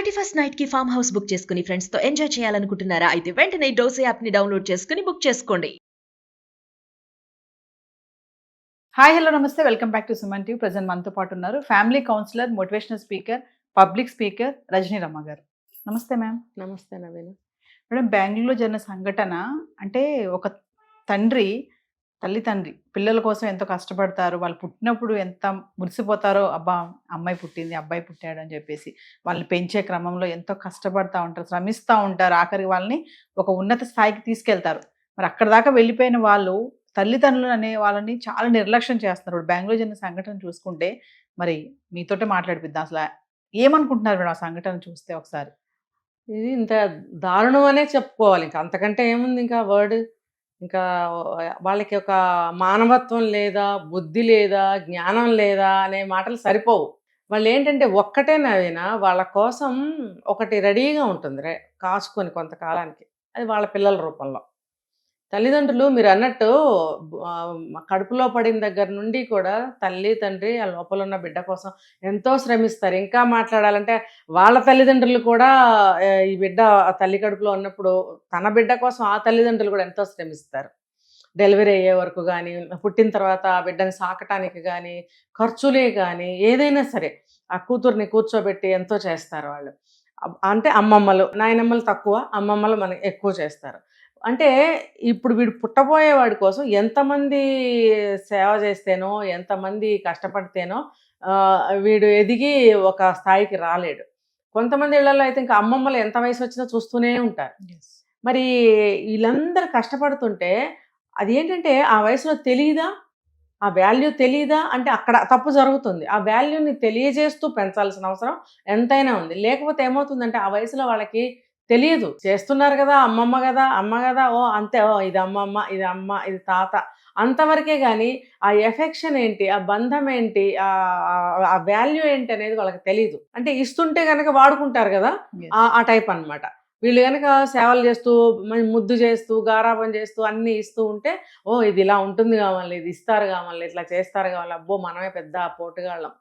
31st night కి farm house book చేసుకుని friends తో ఎంజాయ్ చేయాలనుకుంటున్నారా? అయితే వెంటనే డోసే యాప్ ని డౌన్లోడ్ చేసుకుని బుక్ చేసుకోండి. హాయ్ హలో నమస్తే welcome back to Suman TV. Present మనతో పాటు ఉన్నారు family counsellor, motivational speaker, public speaker Rajani Ramma గారు. నమస్తే మ్యామ్. నమస్తే నవీన. మేడం, బెంగళూరులో జరిగిన సంఘటన అంటే ఒక తండ్రి పిల్లల కోసం ఎంతో కష్టపడతారు. వాళ్ళు పుట్టినప్పుడు ఎంత మురిసిపోతారో, అబ్బా అమ్మాయి పుట్టింది, అబ్బాయి పుట్టాడు అని చెప్పేసి వాళ్ళని పెంచే క్రమంలో ఎంతో కష్టపడతా ఉంటారు, శ్రమిస్తూ ఉంటారు. ఆఖరికి వాళ్ళని ఒక ఉన్నత స్థాయికి తీసుకెళ్తారు. మరి అక్కడ దాకా వెళ్ళిపోయిన వాళ్ళు తల్లిదండ్రులు అనే వాళ్ళని చాలా నిర్లక్ష్యం చేస్తున్నారు. ఇప్పుడు బెంగళూరు జరిగిన సంఘటన చూసుకుంటే మరి మీతోటే మాట్లాడిపిద్దాం. అసలు ఏమనుకుంటున్నారు మేడం ఆ సంఘటన చూస్తే ఒకసారి? ఇది ఇంత దారుణం అనే చెప్పుకోవాలి. ఇంకా అంతకంటే ఏముంది ఇంకా వర్డ్. ఇంకా వాళ్ళకి ఒక మానవత్వం లేదా, బుద్ధి లేదా, జ్ఞానం లేదా అనే మాటలు సరిపోవు. వాళ్ళు ఏంటంటే ఒక్కటే నవీన, వాళ్ళ కోసం ఒకటి రెడీగా ఉంటుంది కాచుకొని కొంతకాలానికి. అది వాళ్ళ పిల్లల రూపంలో. తల్లిదండ్రులు మీరు అన్నట్టు కడుపులో పడిన దగ్గర నుండి కూడా తల్లి తండ్రి ఆ లోపల ఉన్న బిడ్డ కోసం ఎంతో శ్రమిస్తారు. ఇంకా మాట్లాడాలంటే వాళ్ళ తల్లిదండ్రులు కూడా ఈ బిడ్డ తల్లి కడుపులో ఉన్నప్పుడు తన బిడ్డ కోసం ఆ తల్లిదండ్రులు కూడా ఎంతో శ్రమిస్తారు. డెలివరీ అయ్యే వరకు కానీ, పుట్టిన తర్వాత ఆ బిడ్డని సాకటానికి కానీ, ఖర్చులే కానీ, ఏదైనా సరే ఆ కూతుర్ని కూర్చోబెట్టి ఎంతో చేస్తారు వాళ్ళు. అంటే అమ్మమ్మలు, నాయనమ్మలు తక్కువ, అమ్మమ్మలు మనకి ఎక్కువ చేస్తారు. అంటే ఇప్పుడు వీడు పుట్టబోయే వాడి కోసం ఎంతమంది సేవ చేస్తేనో, ఎంతమంది కష్టపడితేనో వీడు ఎదిగి ఒక స్థాయికి రాలేడు. కొంతమంది ఇళ్లలో అయితే ఇంకా అమ్మమ్మలు ఎంత వయసు వచ్చినా చూస్తూనే ఉంటారు. మరి వీళ్ళందరూ కష్టపడుతుంటే అది ఏంటంటే ఆ వయసులో తెలియదా, ఆ వాల్యూ తెలియదా అంటే అక్కడ తప్పు జరుగుతుంది. ఆ వాల్యూని తెలియజేస్తూ పెంచాల్సిన అవసరం ఎంతైనా ఉంది. లేకపోతే ఏమవుతుందంటే ఆ వయసులో వాళ్ళకి తెలియదు. చేస్తున్నారు కదా, అమ్మమ్మ కదా, అమ్మ కదా, ఓ అంతే, ఓ ఇది అమ్మమ్మ, ఇది అమ్మ, ఇది తాత, అంతవరకే కానీ ఆ ఎఫెక్షన్ ఏంటి, ఆ బంధం ఏంటి, ఆ వాల్యూ ఏంటి అనేది వాళ్ళకి తెలియదు. అంటే ఇస్తుంటే కనుక వాడుకుంటారు కదా, ఆ టైప్ అనమాట. వీళ్ళు కనుక సేవలు చేస్తూ, ముద్దు చేస్తూ, గారాబం చేస్తూ అన్నీ ఇస్తూ ఉంటే, ఓ ఇది ఇలా ఉంటుంది కావాలి, ఇది ఇస్తారు కావాలి, ఇట్లా చేస్తారు కావాలి, అబ్బో మనమే పెద్ద పోటుగాళ్ళం,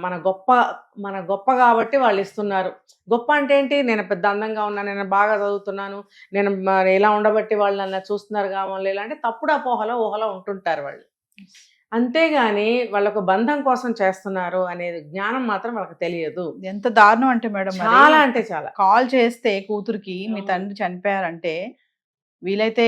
మన గొప్ప కాబట్టి వాళ్ళు ఇస్తున్నారు. గొప్ప అంటే ఏంటి, నేను పెద్ద అందంగా ఉన్నాను, నేను బాగా చదువుతున్నాను, నేను ఇలా ఉండబట్టి వాళ్ళు నన్ను చూస్తున్నారు కావాలి, ఇలాంటి తప్పుడు అపోహలో ఊహలో ఉంటుంటారు వాళ్ళు. అంతేగాని వాళ్ళొక బంధం కోసం చేస్తున్నారు అనేది జ్ఞానం మాత్రం వాళ్ళకి తెలియదు. ఎంత దారుణం అంటే మేడం, చాలా అంటే చాలా. కాల్ చేస్తే కూతురికి మీ తండ్రి చనిపోయారంటే వీలైతే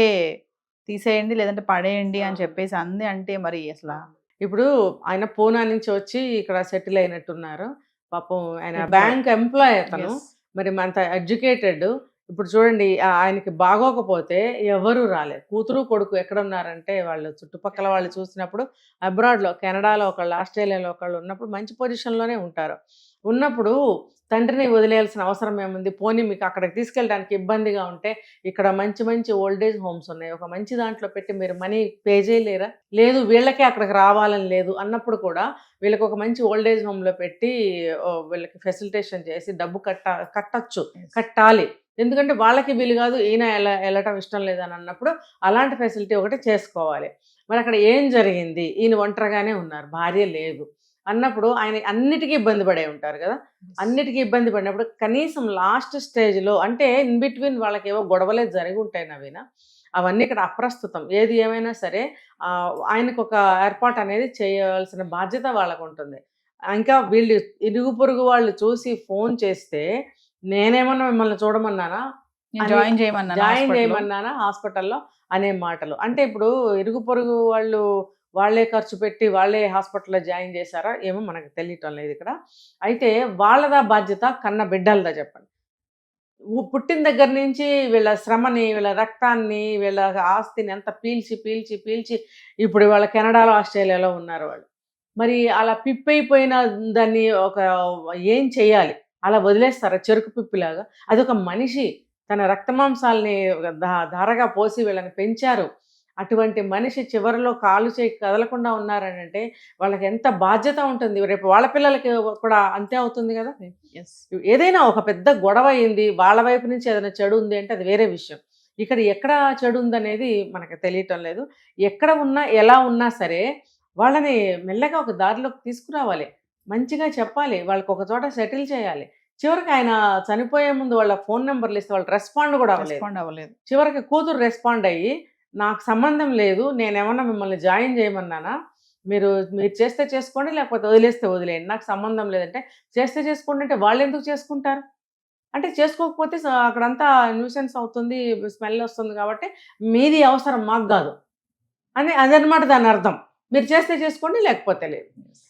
తీసేయండి లేదంటే పడేయండి అని చెప్పేసి అంది. అంటే మరి అసలు ఇప్పుడు ఆయన పూనా నుంచి వచ్చి ఇక్కడ సెటిల్ అయినట్టున్నారు. పాపం ఆయన బ్యాంక్ ఎంప్లాయ్ అతను, మరి అంత ఎడ్యుకేటెడ్. ఇప్పుడు చూడండి, ఆయనకి బాగోకపోతే ఎవరు రాలేదు. కూతురు కొడుకు ఎక్కడ ఉన్నారంటే వాళ్ళు చుట్టుపక్కల వాళ్ళు చూసినప్పుడు అబ్రాడ్లో, కెనడాలో ఒకళ్ళు, ఆస్ట్రేలియాలో ఒకళ్ళు ఉన్నప్పుడు మంచి పొజిషన్లోనే ఉంటారు. ఉన్నప్పుడు తండ్రిని వదిలేయాల్సిన అవసరం ఏముంది? పోనీ మీకు అక్కడికి తీసుకెళ్ళడానికి ఇబ్బందిగా ఉంటే ఇక్కడ మంచి మంచి ఓల్డేజ్ హోమ్స్ ఉన్నాయి, ఒక మంచి దాంట్లో పెట్టి మీరు మనీ పే చేయలేరా? లేదు వీళ్ళకే అక్కడికి రావాలని లేదు అన్నప్పుడు కూడా వీళ్ళకి ఒక మంచి ఓల్డేజ్ హోమ్లో పెట్టి వీళ్ళకి ఫెసిలిటేషన్ చేసి డబ్బు కట్టాలి. ఎందుకంటే వాళ్ళకి వీలు కాదు, ఈయన వెళ్ళటం ఇష్టం లేదని అన్నప్పుడు అలాంటి ఫెసిలిటీ ఒకటి చేసుకోవాలి. మరి అక్కడ ఏం జరిగింది? ఈయన ఒంటరిగానే ఉన్నారు, భార్య లేదు అన్నప్పుడు ఆయన అన్నిటికీ ఇబ్బంది పడే ఉంటారు కదా. అన్నిటికీ ఇబ్బంది పడినప్పుడు కనీసం లాస్ట్ స్టేజ్లో, అంటే ఇన్ బిట్వీన్ వాళ్ళకి ఏవో గొడవలే జరిగి ఉంటాయి నవీన, అవన్నీ ఇక్కడ అప్రస్తుతం. ఏది ఏమైనా సరే ఆయనకు ఒక ఏర్పాటు అనేది చేయవలసిన బాధ్యత వాళ్ళకు ఉంటుంది. ఇంకా వీళ్ళు ఇరుగు పొరుగు వాళ్ళు చూసి ఫోన్ చేస్తే నేనేమన్నా మిమ్మల్ని చూడమన్నానా, జాయిన్ చేయమన్నానా హాస్పిటల్లో అనే మాటలు. అంటే ఇప్పుడు ఇరుగు పొరుగు వాళ్ళే ఖర్చు పెట్టి వాళ్ళే హాస్పిటల్లో జాయిన్ చేశారా ఏమో మనకు తెలియటం లేదు ఇక్కడ. అయితే వాళ్ళదా బాధ్యత, కన్న బిడ్డలదా చెప్పండి? పుట్టిన దగ్గర నుంచి వీళ్ళ శ్రమని, వీళ్ళ రక్తాన్ని, వీళ్ళ ఆస్తిని అంతా పీల్చి ఇప్పుడు వాళ్ళ కెనడాలో, ఆస్ట్రేలియాలో ఉన్నారు వాళ్ళు. మరి అలా పిప్పైపోయిన దాన్ని ఏం చెయ్యాలి? అలా వదిలేస్తారా చెరుకు పిప్పిలాగా? అదొక మనిషి తన రక్తమాంసాలని ధారగా పోసి వీళ్ళని పెంచారు. అటువంటి మనిషి చివరిలో కాలు చేయి కదలకుండా ఉన్నారని అంటే వాళ్ళకి ఎంత బాధ్యత ఉంటుంది. రేపు వాళ్ళ పిల్లలకి కూడా అంతే అవుతుంది కదా. ఏదైనా ఒక పెద్ద గొడవ అయింది, వాళ్ళ వైపు నుంచి ఏదైనా చెడు ఉంది అంటే అది వేరే విషయం. ఇక్కడ ఎక్కడ చెడు ఉందనేది మనకు తెలియటం లేదు. ఎక్కడ ఉన్నా ఎలా ఉన్నా సరే వాళ్ళని మెల్లగా ఒక దారిలోకి తీసుకురావాలి, మంచిగా చెప్పాలి, వాళ్ళకి ఒక చోట సెటిల్ చేయాలి. చివరికి ఆయన చనిపోయే ముందు వాళ్ళ ఫోన్ నెంబర్లు ఇస్తే వాళ్ళు రెస్పాండ్ కూడా అవ్వలేదు. రెస్పాండ్ అవ్వలేదు. చివరికి కూతురు రెస్పాండ్ అయ్యి, నాకు సంబంధం లేదు, నేనేమన్నా మిమ్మల్ని జాయిన్ చేయమన్నానా, మీరు చేస్తే చేసుకోండి, లేకపోతే వదిలేస్తే వదిలేయండి, నాకు సంబంధం లేదంటే, చేస్తే చేసుకోండి అంటే వాళ్ళు ఎందుకు చేసుకుంటారు? అంటే చేసుకోకపోతే అక్కడంతా న్యూసెన్స్ అవుతుంది, స్మెల్ వస్తుంది కాబట్టి మీది అవసరం మాకు కాదు అని అదనమాట దాని అర్థం. మీరు చేస్తే చేసుకోండి, లేకపోతే లేదు.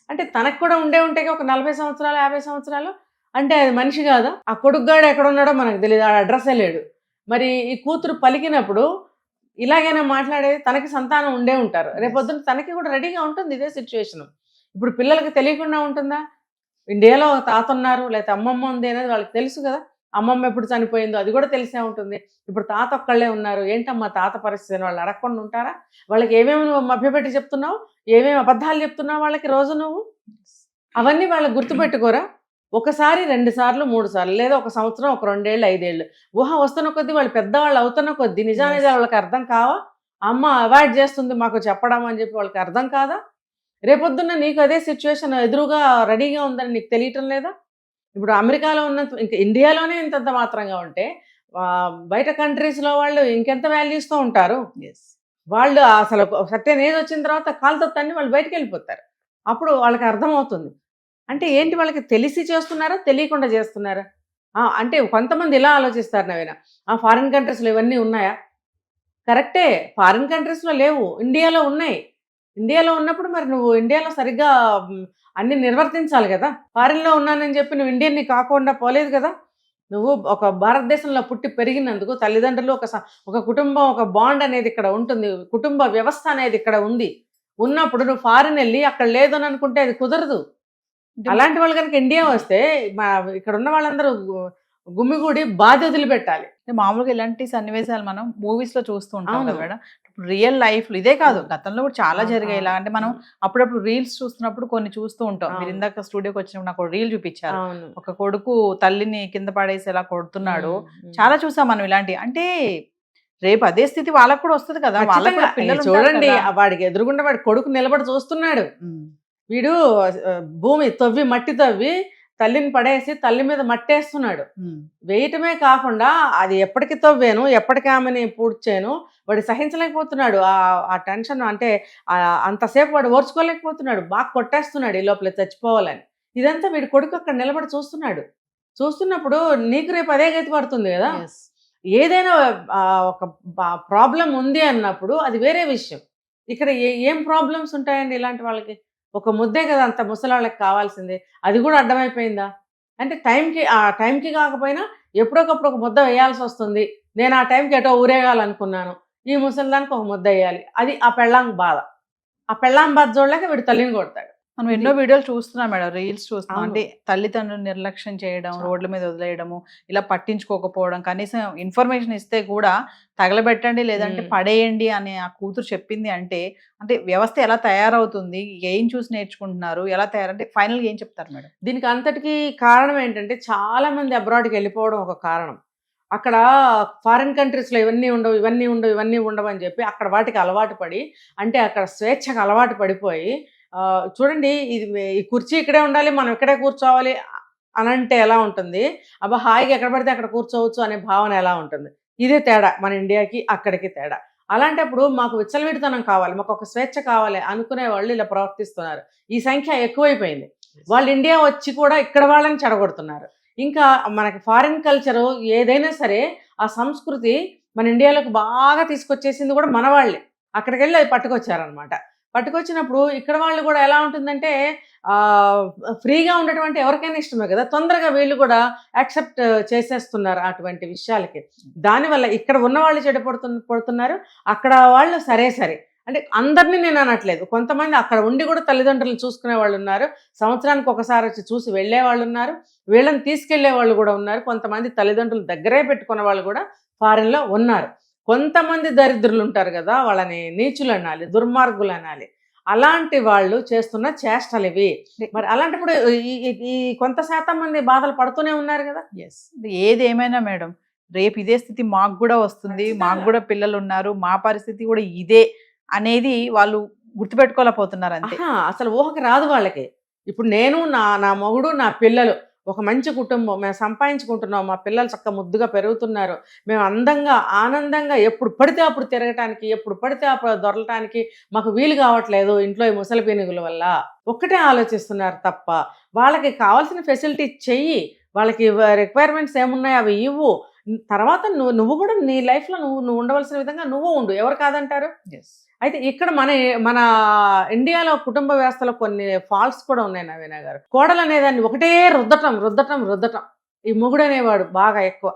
అంటే తనకు కూడా ఉంటే ఒక 40 సంవత్సరాలు 50 సంవత్సరాలు అంటే అది మనిషి కాదా? ఆ కొడుకుగాడు ఎక్కడ ఉన్నాడో మనకు తెలియదు, ఆ అడ్రస్సే లేడు. మరి ఈ కూతురు పలికినప్పుడు ఇలాగైనా మాట్లాడేది, తనకి సంతానం ఉండే ఉంటారు, రేపొద్దున తనకి కూడా రెడీగా ఉంటుంది ఇదే సిచ్యువేషన్. ఇప్పుడు పిల్లలకి తెలియకుండా ఉంటుందా? ఇండియాలో ఒక తాత ఉన్నారు, లేకపోతే అమ్మమ్మ ఉంది అనేది వాళ్ళకి తెలుసు కదా. అమ్మమ్మ ఎప్పుడు చనిపోయిందో అది కూడా తెలిసే ఉంటుంది. ఇప్పుడు తాత ఒక్కళ్ళే ఉన్నారు, ఏంటమ్మా తాత పరిస్థితి అని వాళ్ళు అడగకుండా ఉంటారా? వాళ్ళకి ఏమేమి నువ్వు మభ్యపెట్టి చెప్తున్నావు, ఏమేమి అబద్ధాలు చెప్తున్నావు వాళ్ళకి రోజు నువ్వు, అవన్నీ వాళ్ళకి గుర్తుపెట్టుకోరా? ఒకసారి 2 సార్లు 3 సార్లు, లేదా ఒక సంవత్సరం, ఒక 2 ఏళ్ళు 5 ఏళ్ళు ఊహ వస్తున్న కొద్దీ వాళ్ళు పెద్దవాళ్ళు అవుతున్న కొద్దీ నిజానిజాలు వాళ్ళకి అర్థం కావా? అమ్మ అవాయిడ్ చేస్తుంది మాకు చెప్పడం అని చెప్పి వాళ్ళకి అర్థం కాదా? రేపొద్దున్న నీకు అదే సిచ్యువేషన్ ఎదురుగా రెడీగా ఉందని నీకు తెలియటం లేదా? ఇప్పుడు అమెరికాలో ఉన్నంత ఇంకా ఇండియాలోనే ఇంతంత మాత్రంగా ఉంటే బయట కంట్రీస్లో వాళ్ళు ఇంకెంత వాల్యూస్తో ఉంటారు. వాళ్ళు అసలు సర్టెన్ ఏజ్ వచ్చిన తర్వాత కాలుతో తన్ని వాళ్ళు బయటకు వెళ్ళిపోతారు. అప్పుడు వాళ్ళకి అర్థమవుతుంది. అంటే ఏంటి, వాళ్ళకి తెలిసి చేస్తున్నారా, తెలియకుండా చేస్తున్నారా? అంటే కొంతమంది ఇలా ఆలోచిస్తారు నవీన, ఫారిన్ కంట్రీస్లో ఇవన్నీ ఉన్నాయా? కరెక్టే, ఫారిన్ కంట్రీస్లో లేవు, ఇండియాలో ఉన్నాయి. ఇండియాలో ఉన్నప్పుడు మరి నువ్వు ఇండియాలో సరిగ్గా అన్ని నిర్వర్తించాలి కదా. ఫారిన్లో ఉన్నానని చెప్పి నువ్వు ఇండియన్ని కాకుండా పోలేదు కదా. నువ్వు ఒక భారతదేశంలో పుట్టి పెరిగినందుకు తల్లిదండ్రులు ఒక కుటుంబం, ఒక బాండ్ అనేది ఇక్కడ ఉంటుంది, కుటుంబ వ్యవస్థ అనేది ఇక్కడ ఉంది. ఉన్నప్పుడు నువ్వు ఫారిన్ వెళ్ళి అక్కడ లేదని అనుకుంటే అది కుదరదు. అలాంటి వాళ్ళు కనుక ఇండియా వస్తే ఇక్కడ ఉన్న వాళ్ళందరూ గుమిగూడి బాధ్యతలు పెట్టాలి. మామూలుగా ఇలాంటి సన్నివేశాలు మనం మూవీస్ లో చూస్తూ ఉంటాం కదా మేడం. రియల్ లైఫ్ లో ఇదే కాదు, గతంలో కూడా చాలా జరిగాయి ఇలా. అంటే మనం అప్పుడప్పుడు రీల్స్ చూస్తున్నప్పుడు కొన్ని చూస్తూ ఉంటాం. మీరు ఇందాక స్టూడియోకి వచ్చినప్పుడు నాకు రీల్ చూపించారు, ఒక కొడుకు తల్లిని కింద పడేసి ఎలా కొడుతున్నాడు. చాలా చూసాం మనం ఇలాంటి. అంటే రేపు అదే స్థితి వాళ్ళకు కూడా వస్తుంది కదా. వాళ్ళకు కూడా పిల్లలు చూడండి, వాడికి ఎదురుగుండా వాడి కొడుకు నిలబడి చూస్తున్నాడు. వీడు భూమి తవ్వి మట్టి తవ్వి తల్లిని పడేసి తల్లి మీద మట్టేస్తున్నాడు. వేయటమే కాకుండా అది ఎప్పటికి తవ్వాను, ఎప్పటికి ఆమెని పూడ్చాను, వాడు సహించలేకపోతున్నాడు. ఆ టెన్షన్ అంటే అంతసేపు వాడు ఓర్చుకోలేకపోతున్నాడు, బాగా కొట్టేస్తున్నాడు ఈ లోపల చచ్చిపోవాలని. ఇదంతా వీడి కొడుకు అక్కడ నిలబడి చూస్తున్నాడు. చూస్తున్నప్పుడు నీకు రేపు అదే గతి పడుతుంది కదా. ఏదైనా ఒక ప్రాబ్లం ఉంది అన్నప్పుడు అది వేరే విషయం. ఇక్కడ ఏం ప్రాబ్లమ్స్ ఉంటాయండి ఇలాంటి వాళ్ళకి? ఒక ముద్దే కదా అంత ముసలాళ్ళకి కావాల్సిందే, అది కూడా అడ్డమైపోయిందా? అంటే టైంకి కాకపోయినా ఎప్పుడొకప్పుడు ఒక ముద్ద వేయాల్సి వస్తుంది. నేను ఆ టైంకి ఎటో ఊరేగాలనుకున్నాను, ఈ ముసలిదానికి ఒక ముద్ద వేయాలి, అది ఆ పెళ్ళాం బాధ. ఆ పెళ్ళాం బాధ చూడలేక వీడు తల్లిని కొడతాడు. మనం ఎన్నో వీడియోలు చూస్తున్నాం మేడం, రీల్స్ చూస్తున్నాం. అంటే తల్లిదండ్రులు నిర్లక్ష్యం చేయడం, రోడ్ల మీద వదిలేయడము, ఇలా పట్టించుకోకపోవడం, కనీసం ఇన్ఫర్మేషన్ ఇస్తే కూడా తగలబెట్టండి లేదంటే పడేయండి అని ఆ కూతురు చెప్పింది. అంటే వ్యవస్థ ఎలా తయారవుతుంది, ఏం చూసి నేర్చుకుంటున్నారు, ఎలా తయారంటే ఫైనల్గా ఏం చెప్తారు మేడం? దీనికి అంతటికీ కారణం ఏంటంటే చాలా మంది అబ్రాడ్కి వెళ్ళిపోవడం ఒక కారణం. అక్కడ ఫారిన్ కంట్రీస్లో ఇవన్నీ ఉండవు అని చెప్పి అక్కడ వాటికి అలవాటు పడి, అంటే అక్కడ స్వేచ్ఛకు అలవాటు పడిపోయి, చూడండి ఈ కుర్చీ ఇక్కడే ఉండాలి, మనం ఇక్కడే కూర్చోవాలి అనంటే ఎలా ఉంటుంది, అబ్బా హాయిగా ఎక్కడ పడితే అక్కడ కూర్చోవచ్చు అనే భావన ఎలా ఉంటుంది. ఇదే తేడా మన ఇండియాకి అక్కడికి తేడా. అలాంటప్పుడు మాకు విచ్చలవిడితనం కావాలి, మాకు ఒక స్వేచ్ఛ కావాలి అనుకునే వాళ్ళు ఇలా ప్రవర్తిస్తున్నారు. ఈ సంఖ్య ఎక్కువైపోయింది. వాళ్ళు ఇండియా వచ్చి కూడా ఇక్కడ వాళ్ళని చెడగొడుతున్నారు. ఇంకా మనకి ఫారిన్ కల్చరు ఏదైనా సరే ఆ సంస్కృతి మన ఇండియాలోకి బాగా తీసుకొచ్చేసింది కూడా మన వాళ్ళే. అక్కడికి వెళ్ళి అది పట్టుకొచ్చారనమాట. పట్టుకొచ్చినప్పుడు ఇక్కడ వాళ్ళు కూడా ఎలా ఉంటుందంటే ఫ్రీగా ఉండటం ఎవరికైనా ఇష్టమే కదా. తొందరగా వీళ్ళు కూడా యాక్సెప్ట్ చేసేస్తున్నారు అటువంటి విషయాలకి. దానివల్ల ఇక్కడ ఉన్న వాళ్ళు పడుతున్నారు, అక్కడ వాళ్ళు సరే అంటే అందరినీ నేను అనట్లేదు. కొంతమంది అక్కడ ఉండి కూడా తల్లిదండ్రులు చూసుకునే వాళ్ళు ఉన్నారు, సంవత్సరానికి ఒకసారి వచ్చి చూసి వెళ్ళే వాళ్ళు ఉన్నారు, వీళ్ళని తీసుకెళ్లే వాళ్ళు కూడా ఉన్నారు. కొంతమంది తల్లిదండ్రులు దగ్గరే పెట్టుకున్న వాళ్ళు కూడా ఫారిన్లో ఉన్నారు. కొంతమంది దరిద్రులు ఉంటారు కదా, వాళ్ళని నీచులు అనాలి, దుర్మార్గులు అనాలి. అలాంటి వాళ్ళు చేస్తున్న చేష్టలు ఇవి. మరి అలాంటప్పుడు ఈ కొంత శాతం మంది బాధలు పడుతూనే ఉన్నారు కదా. ఏది ఏమైనా మేడం, రేపు ఇదే స్థితి మాకు కూడా వస్తుంది, మాకు కూడా పిల్లలు ఉన్నారు, మా పరిస్థితి కూడా ఇదే అనేది వాళ్ళు గుర్తుపెట్టుకోలేకపోతున్నారు అంతే. అసలు ఊహకి రాదు వాళ్ళకి. ఇప్పుడు నేను నా మొగుడు నా పిల్లలు ఒక మంచి కుటుంబం, మేము సంపాదించుకుంటున్నాం, మా పిల్లలు చక్కగా ముద్దుగా పెరుగుతున్నారు, మేము అందంగా ఆనందంగా ఎప్పుడు పడితే అప్పుడు తిరగటానికి, ఎప్పుడు పడితే అప్పుడు దొరలటానికి మాకు వీలు కావట్లేదు ఇంట్లో ఈ ముసలి పీనుగుల వల్ల ఒక్కటే ఆలోచిస్తున్నారు తప్ప వాళ్ళకి కావాల్సిన ఫెసిలిటీ చెయ్యి, వాళ్ళకి రిక్వైర్మెంట్స్ ఏమున్నాయో అవి ఇవ్వు, తర్వాత నువ్వు కూడా నీ లైఫ్లో నువ్వు ఉండవలసిన విధంగా నువ్వు ఉండు, ఎవరు కాదంటారు. అయితే ఇక్కడ మన ఇండియాలో కుటుంబ వ్యవస్థలో కొన్ని ఫాల్ట్స్ కూడా ఉన్నాయి నవీన గారు. కోడలు అనేదాన్ని ఒకటే రుద్దటం. ఈ మొగుడు అనేవాడు బాగా ఎక్కువ.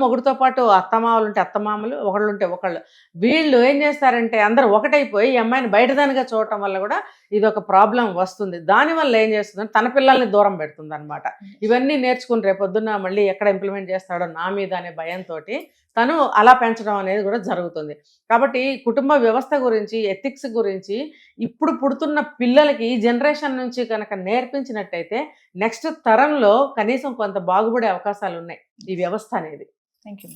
మొగుడుతో పాటు అత్తమామలు ఉంటే అత్తమామలు, ఒకళ్ళు ఉంటే ఒకళ్ళు. వీళ్ళు ఏం చేస్తారంటే అందరూ ఒకటైపోయి ఈ అమ్మాయిని బయటదానిగా చూడటం వల్ల కూడా ఇది ఒక ప్రాబ్లం వస్తుంది. దానివల్ల ఏం చేస్తుందంటే తన పిల్లల్ని దూరం పెడుతుంది అనమాట. ఇవన్నీ నేర్చుకుని రేపొద్దున్న మళ్ళీ ఎక్కడ ఇంప్లిమెంట్ చేస్తాడో నా మీద అనే భయంతో తను అలా పెంచడం అనేది కూడా జరుగుతుంది. కాబట్టి కుటుంబ వ్యవస్థ గురించి, ఎథిక్స్ గురించి ఇప్పుడు పుడుతున్న పిల్లలకి ఈ జనరేషన్ నుంచి కనుక నేర్పించినట్టయితే నెక్స్ట్ తరంలో కనీసం కొంత బాగుపడే అవకాశాలు ఉన్నాయి ఈ వ్యవస్థ అనేది. Thank you.